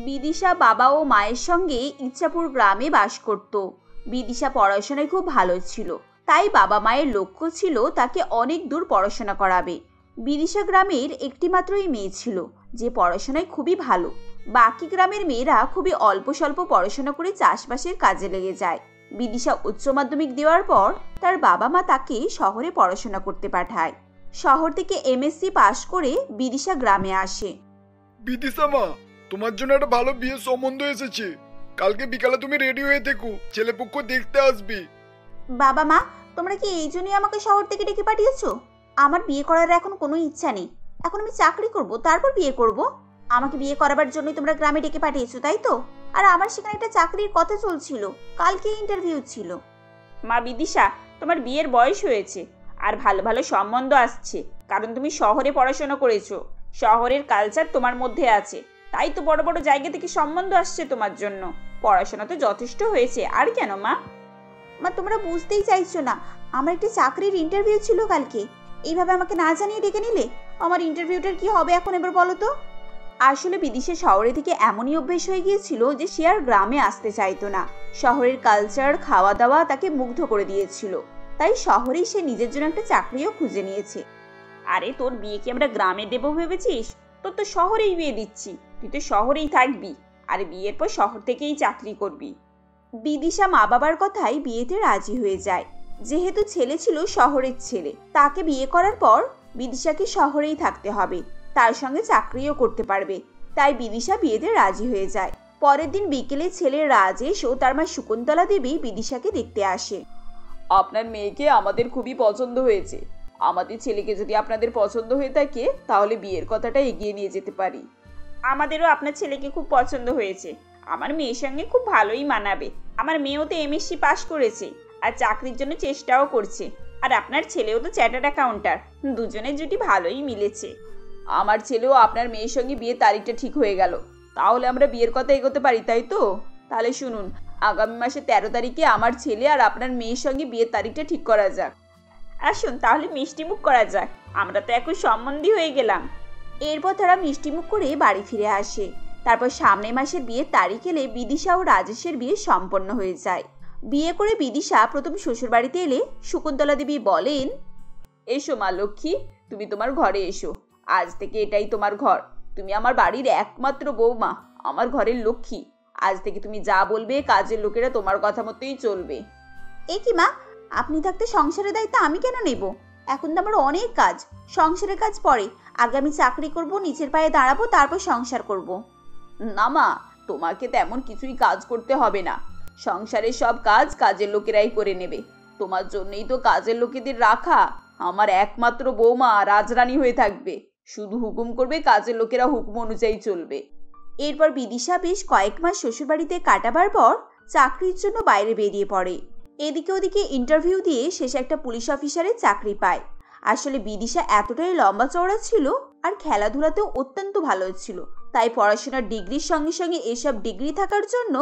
বিদিশা বাবা ও মায়ের সঙ্গে ইচ্ছাপুর গ্রামে বাস করত। বিদিশা পড়াশোনায় খুব ভালো ছিল, তাই বাবা মায়ের লক্ষ্য ছিল তাকে অনেক দূর পড়াশোনা করাবে। বিদিশা গ্রামের একটি মাত্রই মেয়ে ছিল যে পড়াশোনায় খুবই ভালো। বাকি গ্রামের মেয়েরা খুবই অল্প স্বল্প পড়াশোনা করে চাষবাসের কাজে লেগে যায়। বিদিশা উচ্চ মাধ্যমিক দেওয়ার পর তার বাবা মা তাকে শহরে পড়াশোনা করতে পাঠায়। শহর থেকে এমএসসি পাশ করে বিদিশা গ্রামে আসে। বিদিশা মা, তোমার জন্য একটা ভালো বিয়ের সম্বন্ধ এসেছে। কালকে বিকালে তুমি রেডি হয়ে থেকো, ছেলেপক্ষ দেখতে আসবে। বাবা মা, তোমরা কি এই জন্যই আমাকে শহর থেকে ডেকে পাঠিয়েছো? আমার বিয়ে করার এখন কোনো ইচ্ছা নেই। এখন আমি চাকরি করব, তারপর বিয়ে করব। আমাকে বিয়ে করাবার জন্যই তোমরা গ্রামে ডেকে পাঠিয়েছো, তাই তো? আর আমার সেখানে একটা চাকরির কথা চলছিল, কালকে ইন্টারভিউ ছিল। মা বিদিশা, তোমার বিয়ের বয়স হয়েছে আর ভালো ভালো সম্বন্ধ আসছে, কারণ তুমি শহরে পড়াশোনা করেছো। শহরের কালচার তোমার মধ্যে আছে, তাই তো বড় বড় জায়গা থেকে সম্বন্ধ আসছে তোমার জন্য। পড়াশোনা তো যথেষ্ট হয়েছে, আর কেন মা? মা, তোমরা বুঝতেই চাইছো না, আমার একটা চাকরির ইন্টারভিউ ছিল কালকে। এইভাবে আমাকে না জানিয়ে ডেকে নিলে আমার ইন্টারভিউটার কি হবে এখন, এবার বলো তো? আসলে বিদিশা শহরে থেকে এমনই অভ্যেস হয়ে গিয়েছিল যে সে আর গ্রামে আসতে চাইতো না। শহরের কালচার, খাওয়া দাওয়া তাকে মুগ্ধ করে দিয়েছিল, তাই শহরেই সে নিজের জন্য একটা চাকরিও খুঁজে নিয়েছে। আরে তোর বিয়ে কি আমরা গ্রামে দেবো ভেবেছিস? তোর তো শহরেই বিয়ে দিচ্ছি, তুই তো শহরেই থাকবি, আর বিয়ের পর শহর থেকেই চাকরি করবি। বিদিশা মা বাবার কথাই বিয়েতে রাজি হয়ে যায়। যেহেতু ছেলে ছিল শহরের ছেলে, তাকে বিয়ে করার পর বিদিশাকে শহরেই থাকতে হবে, তার সঙ্গে চাকরিও করতে পারবে। তাই বিদিশা বিয়েতে রাজি হয়ে যায়। পরের দিন বিকেলে ছেলে রাজেশ ও তার মা শকুন্তলা দেবী বিদিশাকে দেখতে আসে। আপনার মেয়েকে আমাদের খুবই পছন্দ হয়েছে। আমাদের ছেলেকে যদি আপনাদের পছন্দ হয়ে থাকে তাহলে বিয়ের কথাটা এগিয়ে নিয়ে যেতে পারি। আমাদেরও আপনার ছেলেকে খুব পছন্দ হয়েছে। আমার মেয়ের সঙ্গে খুব ভালোই মানাবে। আমার মেয়েও তো এমএসসি পাশ করেছে আর চাকরির জন্য চেষ্টাও করছে, আর আপনার ছেলেও তো চার্টার্ড অ্যাকাউন্টার। দুজনের জুটি ভালোই মিলেছে। আমার ছেলেও আপনার মেয়ের সঙ্গে বিয়ের তারিখটা ঠিক হয়ে গেল, তাহলে আমরা বিয়ের কথা এগোতে পারি, তাই তো? তাহলে শুনুন, আগামী মাসে 13 তারিখে আমার ছেলে আর আপনার মেয়ের সঙ্গে বিয়ের তারিখটা ঠিক করা যাক। আসুন তাহলে মিষ্টিমুখ করা যাক, আমরা তো এখন সম্বন্ধী হয়ে গেলাম। এরপর তারা মিষ্টিমুখ করে বাড়ি ফিরে আসে। তারপর সামনের মাসের বিয়ের তারিখ এলে বিদিশা ও রাজেশের বিয়ে সম্পন্ন হয়ে যায়। বিয়ে করে বিদিশা প্রথম শ্বশুরবাড়িতে এলে শকুন্তলা দেবী বলেন, এসো মা লক্ষ্মী, তুমি তোমার ঘরে এসো। আজ থেকে এটাই তোমার ঘর। তুমি আমার বাড়ির একমাত্র বৌমা, আমার ঘরের লক্ষ্মী। আজ থেকে তুমি যা বলবে কাজের লোকেরা তোমার কথা মতোই চলবে। এ কি মা, আপনি থাকতে সংসারের দায়িত্ব আমি কেন নেব? এখন তো আমার অনেক কাজ, সংসারের কাজ পরে। আগে আমি চাকরি করব, নিজের পায়ে দাঁড়াবো, তারপর সংসার করব। না মা, তোমাকে তেমন কিছুই কাজ করতে হবে না। সংসারের সব কাজ কাজের লোকেরাই করে নেবে। তোমার জন্যই তো কাজের লোকেদের রাখা। আমার একমাত্র বৌমা রাজরানী হয়ে থাকবে, শুধু হুকুম করবে, কাজের লোকেরা হুকুম অনুযায়ী চলবে। এরপর বিদিশা বেশ কয়েক মাস শ্বশুরবাড়িতে কাটাবার পর চাকরির জন্য বাইরে বেরিয়ে পড়ে। এদিকে ওদিকে ইন্টারভিউ দিয়ে শেষে একটা পুলিশ অফিসারের চাকরি পায়। আসলে বিদিশা এতটাই লম্বা চওড়া ছিল আর খেলাধুলাতেও অত্যন্ত ভালো ছিল, তাই পড়াশোনার ডিগ্রির সঙ্গে সঙ্গে এসব ডিগ্রি থাকার জন্য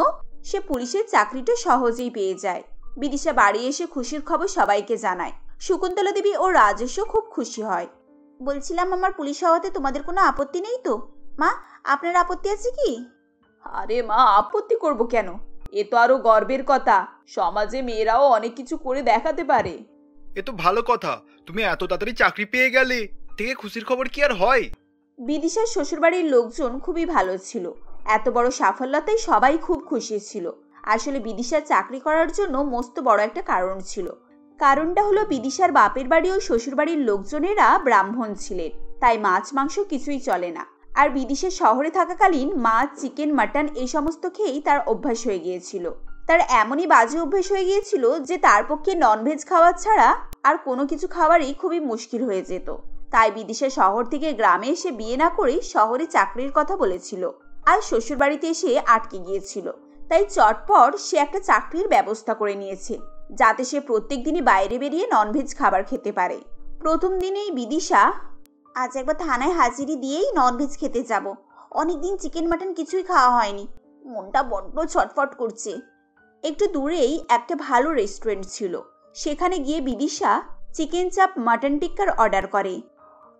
সে পুলিশের চাকরিটা সহজেই পেয়ে যায়। বিদিশা বাড়ি এসে খুশির খবর সবাইকে জানায়। শকুন্তলা দেবী ও রাজেশও খুব খুশি হয়। বলছিলাম, আমার পুলিশ হওয়াতে তোমাদের কোনো আপত্তি নেই তো? মা, আপনার আপত্তি আছে কি? আরে মা, আপত্তি করব কেন? এ তো আরো গর্বের কথা। সমাজে মেয়েরাও অনেক কিছু করে দেখাতে পারে। এ তো ভালো কথা, তুমি এত তাড়াতাড়ি চাকরি পেয়ে গেলে, থেকে খুশির খবর কি আর হয়? বিদিশার শ্বশুরবাড়ির লোকজন খুবই ভালো ছিল। এত বড় সাফল্যতেই সবাই খুব খুশি ছিল। আসলে বিদিশার চাকরি করার জন্য মস্ত বড় একটা কারণ ছিল। কারণটা হলো বিদিশার বাপের বাড়ি ও শ্বশুরবাড়ির লোকজনেরা ব্রাহ্মণ ছিলেন, তাই মাছ মাংস কিছুই চলে না। আর বিদিশা শহরে থাকাকালীন মাছ, চিকেন, মাটন এই সমস্ত খেয়েই তার অভ্যাস হয়ে গিয়েছিল। তার এমনই বাজে অভ্যাস হয়ে গিয়েছিল যে তার পক্ষে ননভেজ খাওয়া ছাড়া আর কোনো কিছু খাওয়ারই খুবই মুশকিল হয়ে যেত। তাই বিদিশা শহর থেকে গ্রামে এসে বিয়ে না করে শহরে চাকরির কথা বলেছিল আর শ্বশুরবাড়িতে এসে আটকে গিয়েছিল। তাই চটপট সে একটা চাকরির ব্যবস্থা করে নিয়েছে, যাতে সে প্রত্যেক দিনই বাইরে বেরিয়ে ননভেজ খাবার খেতে পারে। প্রথম দিনেই বিদিশা, আজ একবার থানায় হাজিরি দিয়েই ননভেজ খেতে যাব। অনেকদিন চিকেন মাটন কিছুই খাওয়া হয়নি, মনটা বড্ড ছটফট করছে। একটু দূরেই একটা ভালো রেস্টুরেন্ট ছিল, সেখানে গিয়ে বিদিশা চিকেন চাপ, মাটন টিক্কার অর্ডার করে।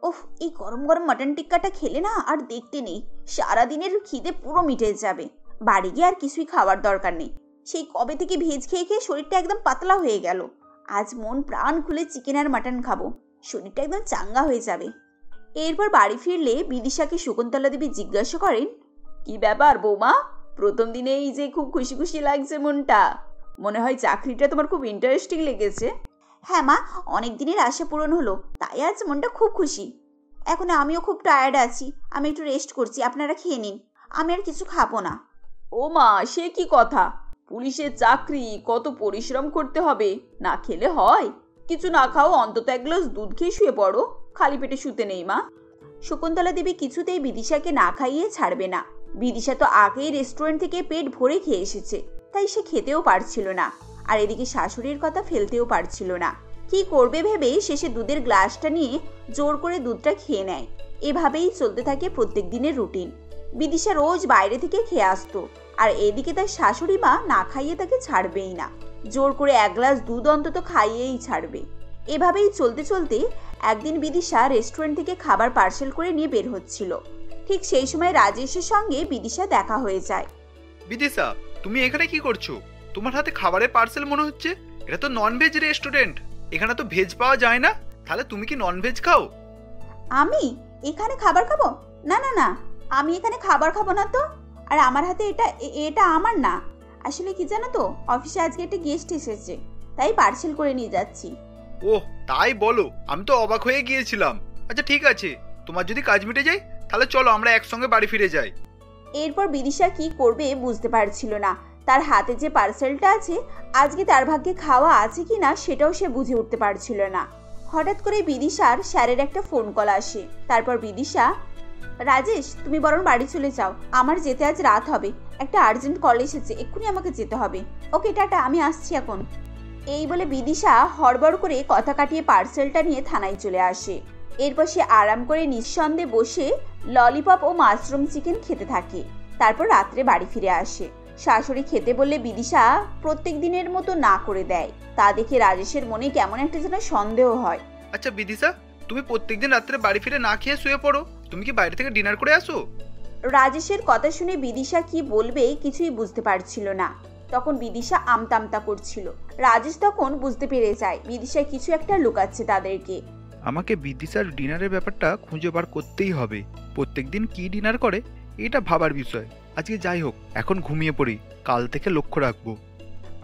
ওহ, এই গরম গরম মাটন টিক্কাটা খেলে না আর দেখতে নেই, সারাদিনের খিদে পুরো মিটে যাবে। বাড়ি গিয়ে আর কিছুই খাওয়ার দরকার নেই। সেই কবে থেকে ভেজ খেয়ে খেয়ে শরীরটা একদম পাতলা হয়ে গেল। আজ মন প্রাণ খুলে চিকেন আর মাটন খাবো, শরীরটা একদম চাঙ্গা হয়ে যাবে। এরপর বাড়ি ফিরলে বিদিশাকে শকুন্তলা দেবী জিজ্ঞাসা করেন, কি ব্যাপার বৌমা, প্রথম দিনে এই যে খুব খুশি খুশি লাগছে মনটা, মনে হয় চাকরিটা তোমার খুব ইন্টারেস্টিং লেগেছে। হ্যাঁ মা, অনেক দিনের আশা পূরণ হলো, তাই আজ মনটা খুব খুশি। এখন আমিও খুব টায়ার্ড আছি, আমি একটু রেস্ট করছি, আপনারা খেয়ে নিন, আমি আর কিছু খাবো না। ও মা, সে কি কথা, পুলিশের চাকরি, কত পরিশ্রম করতে হবে, না খেলে হয়? কিছু না খাও, অন্তত এক গ্লাস দুধ খেয়ে শুয়ে পড়ো, খালি পেটে শুতে নেই মা। শকুন্তলা দেবী কিছুতেই বিদিশাকে না খাইয়ে ছাড়বে না। বিদিশা তো আগেই রেস্টুরেন্ট থেকে পেট ভরে খেয়ে এসেছে, তাই সে খেতেও পারছিল না, আর এদিকে শাশুড়ির কথা ফেলতেও পারছিল না। কি করবে ভেবে শেষে দুধের গ্লাসটা নিয়ে জোর করে দুধটা খেয়ে নেয়। এভাবেই চলতে থাকে প্রত্যেক দিনের রুটিন। বিদিশা রোজ বাইরে থেকে খেয়ে আসতো, আর এদিকে তার শাশুড়ি মা না খাইয়ে তাকে ছাড়বেই না, জোর করে এক গ্লাস দুধ অন্তত খাইয়েই ছাড়বে। এভাবেই চলতে চলতে একদিন বিদিশা রেস্টুরেন্ট থেকে খাবার পার্সেল করে নিয়ে বের হচ্ছিল। ঠিক সেই সময় রাজেশের সঙ্গে বিদিশা দেখা হয়ে যায়। বিদিশা, তুমি এখানে কি করছো? তোমার হাতে খাবারের পার্সেল মনে হচ্ছে। এটা তো ননভেজ রেস্টুরেন্ট, এখানে তো ভেজ পাওয়া যায় না। তাহলে তুমি কি ননভেজ খাও? আমি এখানে খাবার খাবো? না না না, আমি এখানে খাবার খাবো না তো। আর আমার হাতে এটা আমার না। আসলে কি জানো তো, অফিসে আজকে একটা গেস্ট এসেছে, তাই পার্সেল করে নিয়ে যাচ্ছি। ওহ, তাই বলো? আমি তো অবাক হয়ে গিয়েছিলাম। আচ্ছা ঠিক আছে, তোমার যদি কাজ মিটে যায় তাহলে চলো আমরা একসঙ্গে বাড়ি ফিরে যাই। এরপর বিদিশা কি করবে বুঝতে পারছিল না। তার হাতে যে পার্সেলটা আছে, আজকে তার ভাগ্যে খাওয়া আছে কিনা সেটাও সে বুঝে উঠতে পারছিল না। হঠাৎ করে বিদিশার স্যারের একটা ফোন কল আসে। তারপর বিদিশা, রাজেশ তুমি বরং বাড়ি চলে যাও, আমার যেতে আজ রাত হবে, একটা আর্জেন্ট কল এসেছে, এক্ষুনি আমাকে যেতে হবে। ওকে টাটা, আমি আসছি এখন। এই বলে বিদিশা হড়বড় করে কথা কাটিয়ে পার্সেলটা নিয়ে থানায় চলে আসে। এরপর সে আরাম করে নিঃসন্দেহে বসে ললিপপ ও মাশরুম চিকেন খেতে থাকে। তারপর রাত্রে বাড়ি ফিরে আসে। শাশুড়ি খেতে বললে বিদিশা প্রত্যেক দিনের মতো না করে দেয়। তা দেখে রাজেশের মনে কেমন একটা যেন সন্দেহ হয়। আচ্ছা বিদিশা, তুমি প্রত্যেকদিন রাত্রে বাড়ি ফিরে না খেয়ে শুয়ে পড়ো, তুমি কি বাইরে থেকে ডিনার করে আসো? রাজেশের কথা শুনে বিদিশা কি বলবে কিছুই বুঝতে পারছিল না। তখন বিদিশা আমতামতা করছিল। রাজেশ তখন বুঝতে পেরে যায় বিদিশা কিছু একটা লুকাচ্ছে তাদেরকে। আমাকে বিদিশার ডিনারের ব্যাপারটা খুঁজে বার করতেই হবে। প্রত্যেকদিন কি ডিনার করে এটা ভাবার বিষয়। আজকে যাই হোক, এখন ঘুমিয়ে পড়ি, কাল থেকে লক্ষ্য রাখবো।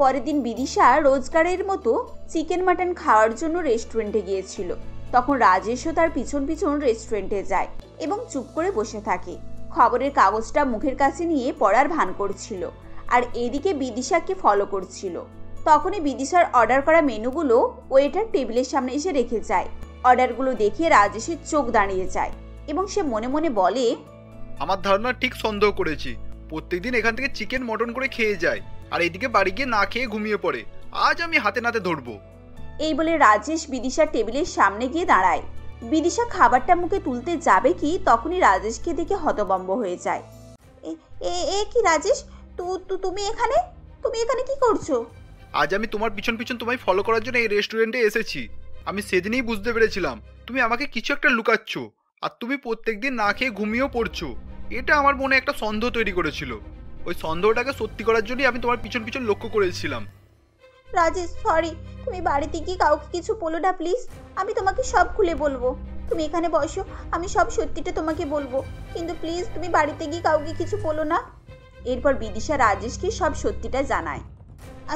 পরের দিন বিদিশা রোজগারের মতো চিকেন মাটন খাওয়ার জন্য রেস্টুরেন্টে গিয়েছিল। তখন রাজেশও তার পিছন পিছন রেস্টুরেন্টে যায় এবং চুপ করে বসে থাকে। খবরের কাগজটা মুখের কাছে নিয়ে পড়ার ভান করছিল, আর এদিকে বিদিশাকে ফলো করছিল। তখনই বিদিশার অর্ডার করা মেনুগুলো ওয়েটার টেবিলের সামনে এসে রেখে যায়। অর্ডারগুলো দেখে রাজেশের চোখ দাঁড়িয়ে যায় এবং সে মনে মনে বলে, আমার ধারণা ঠিক সন্দেহ করেছি। প্রত্যেকদিন এখান থেকে চিকেন মটন করে খেয়ে যায়, আর এদিকে বাড়ি গিয়ে না খেয়ে ঘুমিয়ে পড়ে। আজ আমি হাতে নাতে ধরবো। এই বলে রাজেশ বিদিশার টেবিলের সামনে গিয়ে দাঁড়ায়। বিদিশা খাবারটা মুখে তুলতে যাবে কি তখনই রাজেশকে দেখে হতভম্ব হয়ে যায়। এ কি রাজেশ, তুমি এখানে কি করছো? আজ আমি তোমার পিছন পিছন তোমায় ফলো করার জন্য এই রেস্টুরেন্টে এসেছি। আমি সেদিনই বুঝতে পেরেছিলাম তুমি আমাকে কিছু একটা লুকাচ্ছ, আর তুমি প্রত্যেকদিন না খেয়ে ঘুমিয়েও পড়ছো। এটা আমার মনে একটা সন্দেহ তৈরি করেছিল। ওই সন্দেহটাকে সত্যি করার জন্যই আমি তোমার পিছন পিছন লক্ষ্য করেছিলাম। রাজেশ সরি, তুমি বাড়িতে গিয়ে কাউকে কিছু বলো না প্লিজ, আমি তোমাকে সব খুলে বলবো। তুমি এখানে বসো, আমি সব সত্যিটা তোমাকে বলবো, কিন্তু প্লিজ তুমি বাড়িতে গিয়ে কাউকে কিছু বলো না। এরপর বিদিশা রাজেশকে সব সত্যিটা জানায়।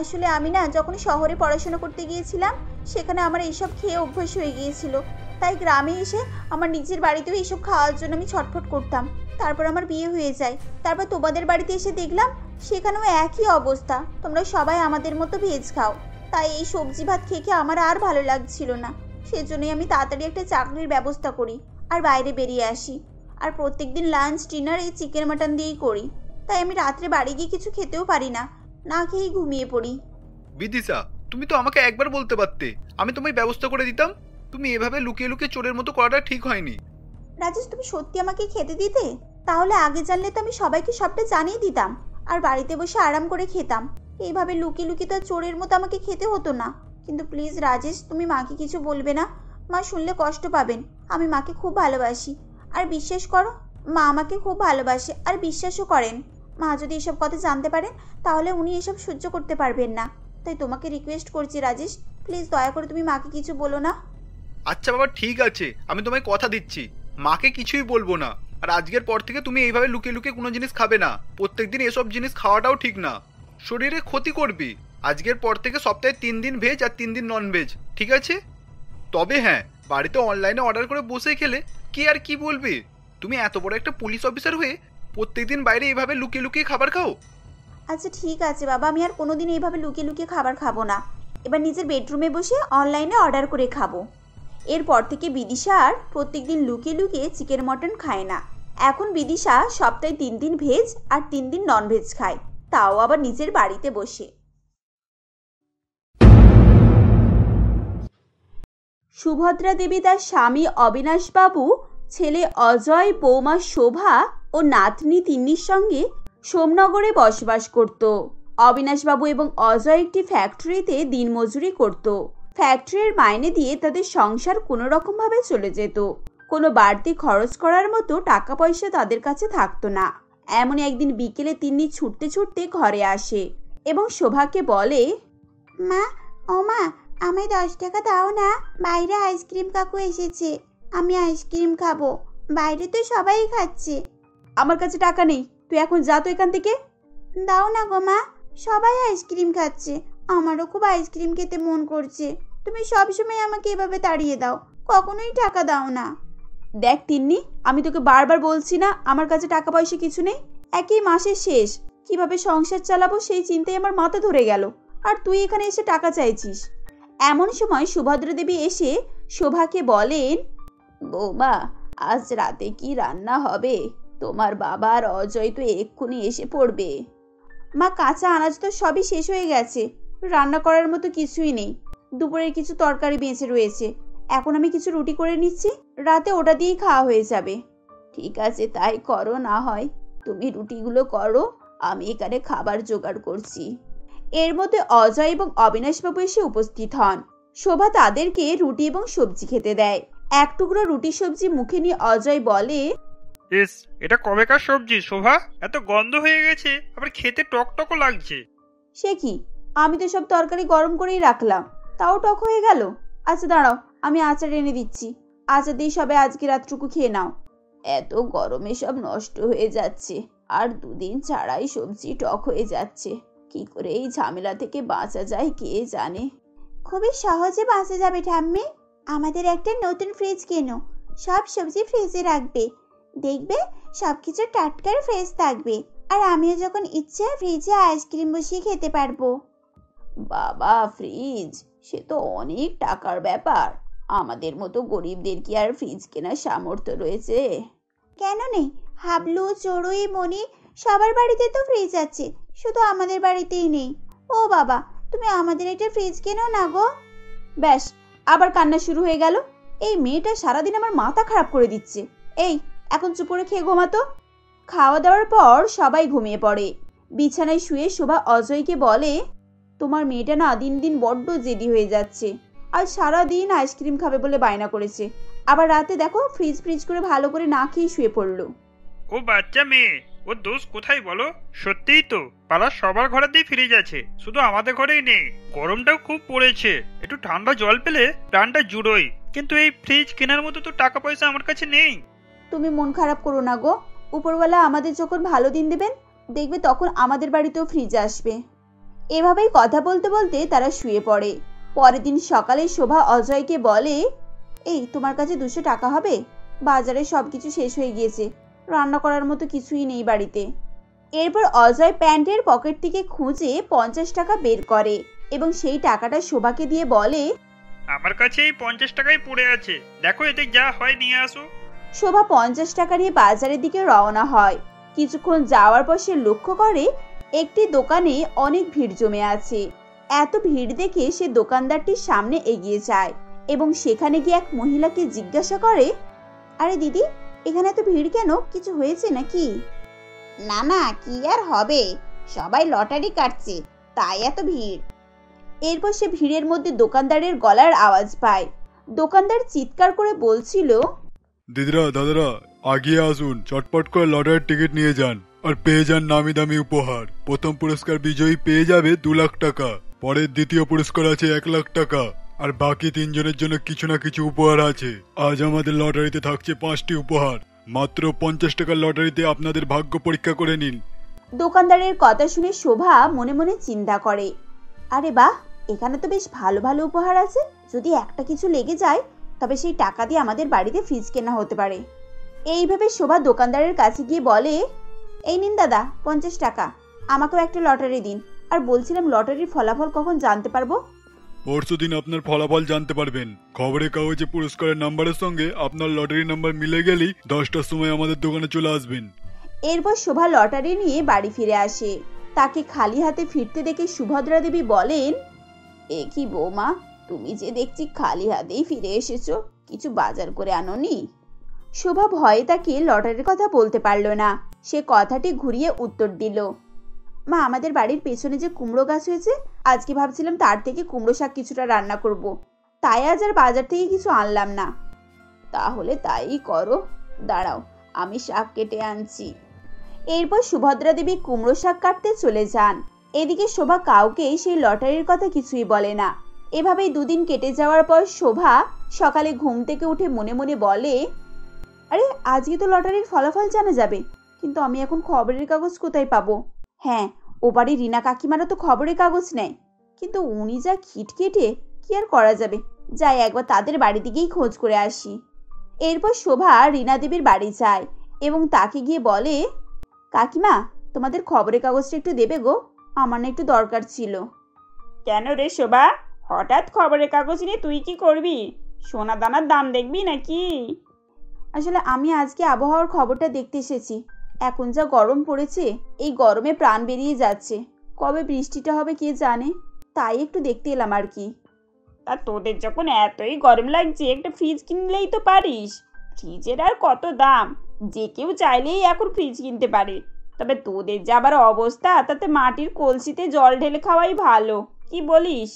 আসলে আমি না যখন শহরে পড়াশোনা করতে গিয়েছিলাম, সেখানে আমার এইসব খেয়ে অভ্যাস হয়ে গিয়েছিল, তাই গ্রামে এসে আমার নিজের বাড়িতেও এইসব খাওয়ার জন্য আমি ছটফট করতাম। তারপর আমার বিয়ে হয়ে যায়। তারপর তোমাদের বাড়িতে এসে দেখলাম সেখানেও একই অবস্থা, তোমরা সবাই আমাদের মতো ভেজ খাও। তাই এই সবজি ভাত খেয়ে খেয়ে আমার আর ভালো লাগছিল না। সেজন্যই আমি তাড়াতাড়ি একটা চাকরির ব্যবস্থা করি আর বাইরে বেরিয়ে আসি। আর প্রত্যেকদিন লাঞ্চ ডিনার এই চিকেন মাটন দিয়েই করি। তাই আমি রাত্রে বাড়ি গিয়ে কিছু খেতেও পারি না, না খেয়েই ঘুমিয়ে পড়ি। বিদিশা, তুমি তো আমাকে একবার বলতে পারতে, আমি তোমায় ব্যবস্থা করে দিতাম। তুমি এভাবে লুকিয়ে লুকিয়ে চোরের মতো করাটা ঠিক হয়নি। রাজেশ তুমি সত্যি আমাকে খেতে দিতে? তাহলে আগে জানলে তো আমি সবাইকে সবটা জানিয়ে দিতাম আর বাড়িতে বসে আরাম করে খেতাম। এইভাবে লুকিয়ে লুকিয়ে তো চোরের মতো আমাকে খেতে হতো না। কিন্তু প্লিজ রাজেশ, তুমি মাকে কিছু বলবে না, মা শুনলে কষ্ট পাবেন। আমি মাকে খুব ভালোবাসি। আর বিশ্বাস করো, মা আমাকে খুব ভালোবাসে আর বিশ্বাসও করেন। মা যদি এসব কথা জানতে পারেন তাহলে উনি এসব সহ্য করতে পারবেন না। তাই তোমাকে রিকোয়েস্ট করছি রাজেশ, প্লিজ দয়া করে তুমি মাকে কিছু বলো না। আচ্ছা বাবা, ঠিক আছে, আমি তোমায় কথা দিচ্ছি, মাকে কিছুই বলবো না। আর আজকের পর থেকে তুমি এইভাবে লুকিয়ে লুকিয়ে কোনো জিনিস খাবে না। প্রত্যেকদিন এসব জিনিস খাওয়াটাও ঠিক না, শরীরে ক্ষতি করবি। আজকের পর থেকে সপ্তাহে 3 দিন ভেজ আর 3 দিন নন ভেজ, ঠিক আছে? তবে হ্যাঁ, বাড়িতে অনলাইনে অর্ডার করে বসে খেলে কে আর কি বলবে? তুমি এত বড় একটা পুলিশ অফিসার হয়ে প্রত্যেকদিন বাইরে এইভাবে লুকিয়ে লুকিয়ে খাবার খাও? আচ্ছা ঠিক আছে বাবা, আমি আর কোনোদিন এইভাবে লুকিয়ে লুকিয়ে খাবার খাবো না। এবার নিজের বেডরুমে বসে অনলাইনে অর্ডার করে খাবো। এরপর থেকে বিদিশা আর প্রত্যেকদিন লুকিয়ে লুকিয়ে চিকেন মটন খায় না। এখন বিদিশা সপ্তাহে 3 দিন ভেজ আর 3 দিন নন ভেজ খায়, তাও আবার নিজের বাড়িতে বসে। সুভদ্রা দেবী তার স্বামী অবিনাশবাবু, ছেলে অজয়, বৌমা শোভা ও নাতনি তিন্নির সঙ্গে সোমনগরে বসবাস করত। অবিনাশবাবু এবং অজয় একটি ফ্যাক্টরিতে দিনমজুরি করত। ফ্যাক্টরির মাইনে দিয়ে তাদের সংসার কোনো রকমভাবে চলে যেত। কোনো বাড়তি খরচ করার মতো টাকা পয়সা তাদের কাছে থাকতো না। এমন একদিন বিকেলে তিন্নি ছুটতে ছুটতে ঘরে আসে এবং শোভাকে বলে, মা, ও মা, আমায় 10 টাকা দাও না, বাইরে আইসক্রিম কাকু এসেছে, আমি আইসক্রিম খাবো, বাইরে তো সবাই খাচ্ছে। আমার কাছে টাকা নেই, তুই এখন যা তো এখান থেকে। দাও না গো মা, সবাই আইসক্রিম খাচ্ছে, আমারও খুব আইসক্রিম খেতে মন করছে। তুমি সবসময় আমাকে এভাবে তাড়িয়ে দাও, কখনোই টাকা দাও না। দেখ তিন্নি, আমি তোকে বারবার বলছি না আমার কাছে টাকা পয়সা কিছু নেই। একই মাসের শেষ, কিভাবে সংসার চালাবো সেই চিন্তায় আমার মাথা ধরে গেল, আর তুই এখানে এসে টাকা চাইছিস। এমন সময় সুভদ্রা দেবী এসে শোভাকে বলেন, বৌমা, আজ রাতে কি রান্না হবে? তোমার বাবা আর অজয় তো এক্ষুনি এসে পড়বে। মা, কাঁচা আনাজ তো সবই শেষ হয়ে গেছে, রান্না করার মতো কিছুই নেই। দুপুরের কিছু তরকারি বেঁচে রয়েছে, এখন আমি কিছু রুটি করে নিচ্ছি, রাতে ওটা দিয়েই খাওয়া হয়ে যাবে। ঠিক আছে, তাই করো, না হয় তুমি রুটিগুলো করো, আমি এখানে খাবার জোগাড় করছি। এর মধ্যে অজয় এবং অবিনাশবাবু এসে উপস্থিত হন। শোভা তাদেরকে রুটি এবং সবজি খেতে দেয়। এক টুকরো রুটি সবজি মুখে নিয়ে অজয় বলে, ইস, এটা কবেকার সবজি শোভা? এত গন্ধ হয়ে গেছে, আবার খেতে টকটকও লাগছে। সে কি, আমি তো সব তরকারি গরম করেই রাখলাম, তাও টক হয়ে গেল। আচ্ছা দাঁড়াও, আমি আচার এনে দিচ্ছি, আচার দিয়ে সবাই আজকে রাতটুকু খেয়ে নাও। এত গরমে সব নষ্ট হয়ে যাচ্ছে, আর 2 দিন ছাড়াই সবজি টক হয়ে যাচ্ছে। কি করে এই ঝামেলা থেকে বাঁচা যায় কে জানে। খুবই সহজে বাঁচা যাবে ঠাম্মি, আমাদের একটা নতুন ফ্রিজ কেনো, সব সবজি ফ্রিজে রাখবে, দেখবে সবকিছু টাটকার ফ্রেশ থাকবে, আর আমিও যখন ইচ্ছে ফ্রিজে আইসক্রিম বসিয়ে খেতে পারবো। বাবা, ফ্রিজ, সে তো অনেক টাকার ব্যাপার, আমাদের মতো গরিবদের কি আর ফ্রিজ কেনার সামর্থ্য রয়েছে? কেন নেই, হাবলু, চড়ুই, মনি সবার বাড়িতে তো ফ্রিজ আছে, শুধু আমাদের বাড়িতেই নেই। ও বাবা, তুমি আমাদের একটা ফ্রিজ কেনো না গো। ব্যাস, আবার কান্না শুরু হয়ে গেল। এই মেয়েটা সারাদিন আমার মাথা খারাপ করে দিচ্ছে। এই, এখন চুপ করে খেয়ে ঘুমাতো। খাওয়া দাওয়ার পর সবাই ঘুমিয়ে পড়ে। বিছানায় শুয়ে শোভা অজয়কে বলে, তোমার মেয়েটা না দিন দিন বড্ড জেদি হয়ে যাচ্ছে, আর সারাদিন আইসক্রিম খাবে বলে বায়না করেছে, আবার রাতে দেখো ফ্রিজ করে ভালো করে না খেয়ে শুয়ে পড়লো। ও বাচ্চা মেয়ে, ওর দোষ কোথায় বলো? সত্যিই তো পাড়ার সবার ঘরেতেই ফ্রিজ আছে, শুধু আমাদের ঘরেই নেই। গরমটাও খুব পড়েছে, একটু ঠান্ডা জল পেলে প্রাণটা জুড়োই, কিন্তু এই ফ্রিজ কেনার মতো তো টাকা পয়সা আমার কাছে নেই। তুমি মন খারাপ করো না গো, উপরওয়ালা আমাদের যখন ভালো দিন দেবেন, দেখবে তখন আমাদের বাড়িতেও ফ্রিজ আসবে। এভাবেই কথা বলতে বলতে তারা শুয়ে পড়ে। পরের দিন সকালে শোভা অজয়কে বলে, এই, তোমার কাছে 200 টাকা হবে? বাজারে সবকিছু শেষ হয়ে গিয়েছে, রান্না করার মতো কিছুই নেই বাড়িতে। এরপর অজয় প্যান্টের পকেট থেকে খুঁজে 50 টাকা বের করে এবং সেই টাকাটা শোভাকে দিয়ে বলে, আমার কাছে এই 50 টাকাই পড়ে আছে, দেখো এতে যা হয় নিয়ে আসো। শোভা 50 টাকা নিয়ে বাজারের দিকে রওনা হয়। কিছুক্ষণ যাওয়ার পর সে লক্ষ্য করে একটি দোকানে অনেক ভিড় জমে আছে। এত ভিড় দেখে সে দোকানদারটির সামনে এগিয়ে যায় এবং সেখানে গিয়ে এক মহিলাকে জিজ্ঞাসা করে, আরে দিদি, এখানে এত ভিড় কেন, কিছু হয়েছে নাকি? না না, কি আর হবে, সবাই লটারি কাটছে, তাই এত ভিড়। এরপর সে ভিড়ের মধ্যে দোকানদারের গলার আওয়াজ পায়। দোকানদার চিৎকার করে বলছিল, দিদিরা দাদারা আগিয়ে আসুন, চটপট করে লটারির টিকিট নিয়ে যান আর পেয়ে যান নামি দামি উপহার। প্রথম পুরস্কার বিজয়ী পেয়ে যাবে 2 লাখ টাকা, পরের দ্বিতীয় পুরস্কার আছে 1 লাখ টাকা, আর বাকি 3 জনের জন্য কিছু না কিছু উপহার আছে। আজ আমাদের লটারিতে থাকছে 5টি উপহার। মাত্র 50 টাকার লটারিতে আপনাদের ভাগ্য পরীক্ষা করে নিন। দোকানদারের কথা শুনে শোভা মনে মনে চিন্তা করে, আরে বাহ, এখানে তো বেশ ভালো ভালো উপহার আছে। যদি একটা কিছু লেগে যায় তবে সেই টাকা দিয়ে আমাদের বাড়িতে ফ্রিজ কেনা হতে পারে। এইভাবে শোভা দোকানদারের কাছে গিয়ে বলে, এই নিন দাদা 50 টাকা, আমাকেও একটা লটারি দিন। আর বলছিলাম লটারির ফলাফল কখন জানতে পারবো? পরশুদিন আপনার ফলাফল জানতে পারবেন। খবরের কাগজে পুরস্কারের নাম্বারের সঙ্গে আপনার লটারি নাম্বার মিলে গেলেই 10টার সময় আমাদের দোকানে চলে আসবেন। এরপর শোভা লটারি নিয়ে বাড়ি ফিরে আসে। তাকে খালি হাতে ফিরতে দেখে সুভদ্রা দেবী বলেন, এ কি বৌমা, তুমি যে দেখছি খালি হাতেই ফিরে এসেছো, কিছু বাজার করে আনোনি? শোভা ভয়ে তাকে লটারির কথা বলতে পারল না। সে কথাটি ঘুরিয়ে উত্তর দিল, মা, আমাদের বাড়ির পেছনে যে কুমড়ো গাছ হয়েছে, আজকে ভাবছিলাম তার থেকে কুমড়ো শাক কিছুটা রান্না করব, তাই আজ আর বাজার থেকে কিছু আনলাম না। তাহলে তাই করো, দাঁড়াও আমি শাক কেটে আনছি। এরপর সুভদ্রা দেবী কুমড়ো শাক কাটতে চলে যান। এদিকে শোভা কাউকে সেই লটারির কথা কিছুই বলে না। এভাবেই দুদিন কেটে যাওয়ার পর শোভা সকালে ঘুম থেকে উঠে মনে মনে বলে, আরে আজকে তো লটারির ফলাফল জানা যাবে, কিন্তু আমি এখন খবরের কাগজ কোথায় পাবো? হ্যাঁ, ও বাড়ির রিনা কাকিমারও তো খবরের কাগজ নেই, কিন্তু উনি যা খিটখিটে, কি আর করা যাবে, যাই একবার তাদের বাড়ি দিকেই খোঁজ করে আসি। এরপর শোভা রিনা দেবীর বাড়ি যায় এবং তাকে গিয়ে বলে, কাকিমা, তোমাদের খবরের কাগজটা একটু দেবে গো, আমার না একটু দরকার ছিল। কেন রে শোভা, হঠাৎ খবরের কাগজ নিয়ে তুই কি করবি? সোনা দানার দাম দেখবি নাকি? আসলে আমি আজকে আবহাওয়ার খবরটা দেখতে এসেছি। এখন যা গরম পড়েছে, এই গরমে প্রাণ বেরিয়ে যাচ্ছে। কবে বৃষ্টিটা হবে কে জানে, তাই একটু দেখতে এলাম আর কি। তা তোদের যখন এতই গরম লাগছে, একটা ফ্রিজ কিনলেই তো পারিস। ফ্রিজের আর কত দাম, যে কেউ চাইলেই এখন ফ্রিজ কিনতে পারে। তবে তোদের যে আবার অবস্থা, তাতে মাটির কলসিতে জল ঢেলে খাওয়াই ভালো, কি বলিস?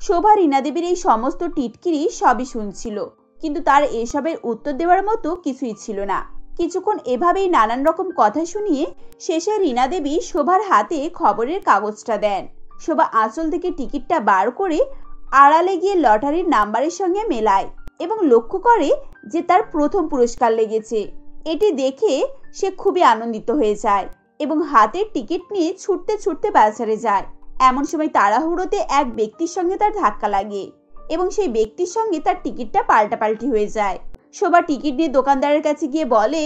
শোভা রিনা দেবীর এই সমস্ত টিটকিরি সবই শুনছিল, কিন্তু তার এসবের উত্তর দেওয়ার মতো কিছুই ছিল না। কিছুক্ষণ এভাবেই নানান রকম কথা শুনিয়ে শেষে রিনা দেবী শোভার হাতে খবরের কাগজটা দেন। শোভা আঁচল থেকে টিকিটটা বার করে আড়ালে গিয়ে লটারির নাম্বারের সঙ্গে মেলায় এবং লক্ষ্য করে যে তার প্রথম পুরস্কার লেগেছে। এটি দেখে সে খুবই আনন্দিত হয়ে যায় এবং হাতের টিকিট নিয়ে ছুটতে ছুটতে বাজারে যায়। এমন সময় তাড়াহুড়োতে এক ব্যক্তির সঙ্গে তার ধাক্কা লাগে এবং সেই ব্যক্তির সঙ্গে তার টিকিটটা পাল্টাপাল্টি হয়ে যায়। শোভা টিকিট নিয়ে দোকানদারের কাছে গিয়ে বলে,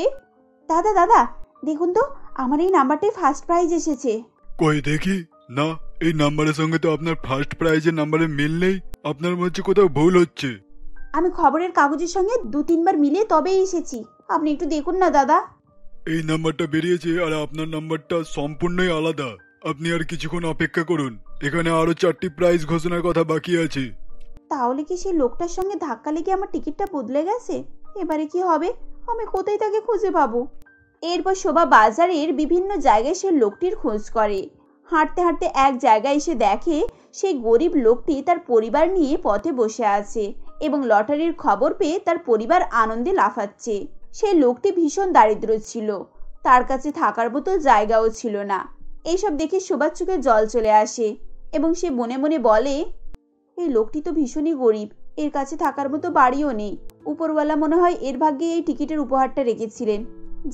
দাদা দাদা, দেখুন তো আমার এই নাম্বারটাই ফার্স্ট প্রাইজ এসেছে। কই দেখি, না এই নাম্বারের সঙ্গে তো আপনার ফার্স্ট প্রাইজের নাম্বারে মিল নেই। আপনার মধ্যে কোথাও ভুল হচ্ছে। আমি খবরের কাগজের সঙ্গে 2-3 বার মিলিয়ে তবেই এসেছি, আপনি একটু দেখুন না দাদা। এই নাম্বারটা বেরিয়েছে আর আপনার নাম্বারটা সম্পূর্ণই আলাদা। আপনি আর কিছুক্ষণ অপেক্ষা করুন, এখানে আরো 4টি প্রাইজ ঘোষণার কথা বাকি আছে। তাহলে কি সেই লোকটার সঙ্গে ধাক্কা লেগে আমার টিকিটটা বদলে গেছে? এবারে কি হবে? আমি কোথায় তাকে খুঁজে পাবো? এরপর শোভা বাজারের বিভিন্ন জায়গায় সে লোকটির খোঁজ করে। হাঁটতে হাঁটতে এক জায়গায় এসে দেখে সেই গরিব লোকটি তার পরিবার নিয়ে পথে বসে আছে এবং লটারির খবর পেয়ে তার পরিবার আনন্দে লাফাচ্ছে। সেই লোকটি ভীষণ দারিদ্র ছিল, তার কাছে থাকার মতো জায়গাও ছিল না। এইসব দেখে শোভার চোখে জল চলে আসে এবং সে মনে মনে বলে, এই লোকটি তো ভীষণই গরিব, এর কাছে থাকার মতো বাড়িও নেই। উপরওয়ালা মনে হয় এর ভাগ্যে এই টিকিটের উপহারটা রেখেছিলেন।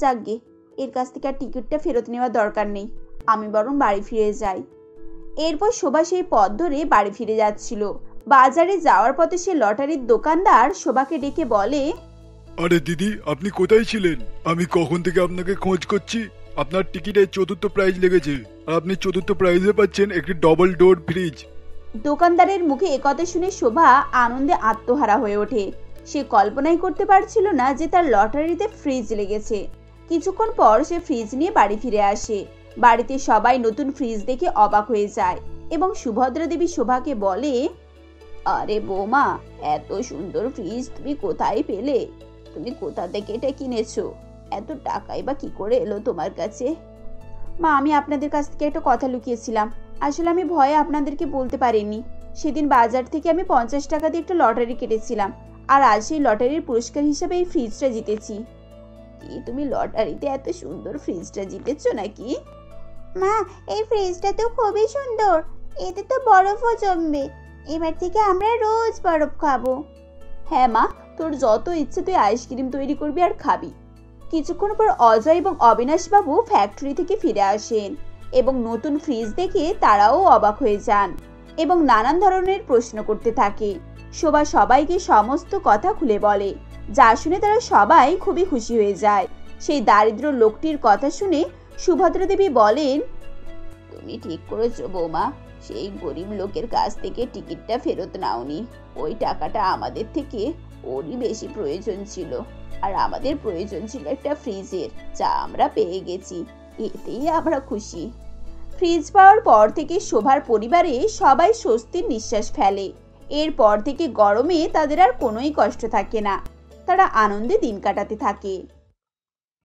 যাকগে, এর কাছ থেকে আর টিকিটটা ফেরত নেওয়ার দরকার নেই, আমি বরং বাড়ি ফিরে যাই। এরপর শোভা সেই পথ ধরে বাড়ি ফিরে যাচ্ছিল। বাজারে যাওয়ার পথে সে লটারির দোকানদার শোভাকে ডেকে বলে, আরে দিদি, আপনি কোথায় ছিলেন? আমি কখন থেকে আপনাকে খোঁজ করছি। আপনার টিকিটে 4র্থ প্রাইজ লেগেছে আর আপনি 4র্থ প্রাইজে পাচ্ছেন একটি ডবল ডোর ফ্রিজ। দোকানদারের মুখে একথা শুনে শোভা আনন্দে আত্মহারা হয়ে ওঠে। সে কল্পনাই করতে পারছিল না যে তার লটারিতে ফ্রিজ লেগেছে। কিছুক্ষণ পর সে ফ্রিজ নিয়ে বাড়ি ফিরে আসে। বাড়িতে সবাই নতুন ফ্রিজ দেখে অবাক হয়ে যায় এবং সুভদ্রা দেবী শোভাকে বলে, আরে বৌমা, এত সুন্দর ফ্রিজ তুমি কোথায় পেলে? তুমি কোথা থেকে এটা কিনেছো? এত টাকাই বা কি করে এলো তোমার কাছে? মা, আমি আপনাদের কাছ থেকে একটা কথা লুকিয়েছিলাম। আসলে আমি ভয়ে আপনাদেরকে বলতে পারিনি। সেদিন বাজার থেকে আমি 50 টাকা দিয়ে একটা লটারি কেটেছিলাম। আর আজ সেই লটারির পুরস্কার হিসেবে এই ফ্রিজটা জিতেছি। কি তুমি লটারিতে এত সুন্দর ফ্রিজটা জিতেছো নাকি? মা, এই ফ্রিজটা তো খুবই সুন্দর, এতে তো বরফও জমবে। এবার থেকে আমরা রোজ বরফ খাবো। হ্যাঁ মা, তোর যত ইচ্ছে তুই আইসক্রিম তৈরি করবি আর খাবি। কিছুক্ষণ পর অজয় এবং অবিনাশ বাবু ফ্যাক্টরি থেকে ফিরে আসেন এবং নতুন ফ্রিজ দেখে তারাও অবাক হয়ে যান এবং নানান ধরনের প্রশ্ন করতে থাকে। শোভা সবাইকে সমস্ত কথা খুলে বলে, যা শুনে তারা সবাই খুবই খুশি হয়ে যায়। সেই দারিদ্র লোকটির কথা শুনে সুভদ্রা দেবী বলেন, তুমি ঠিক করেছো বৌমা, সেই গরিব লোকের কাছ থেকে টিকিটটা ফেরত নাওনি। ওই টাকাটা আমাদের থেকে ওরই বেশি প্রয়োজন ছিল, আর আমাদের প্রয়োজন ছিল একটা ফ্রিজের, যা আমরা পেয়ে গেছি, এতেই আমরা খুশি। ফ্রিজ পাওয়ার পর থেকে শোভার পরিবারে সবাই স্বস্তির নিঃশ্বাস ফেলে। এরপর থেকে গরমে তাদের আর কোনোই কষ্ট থাকে না, তারা আনন্দে দিন কাটাতে থাকে।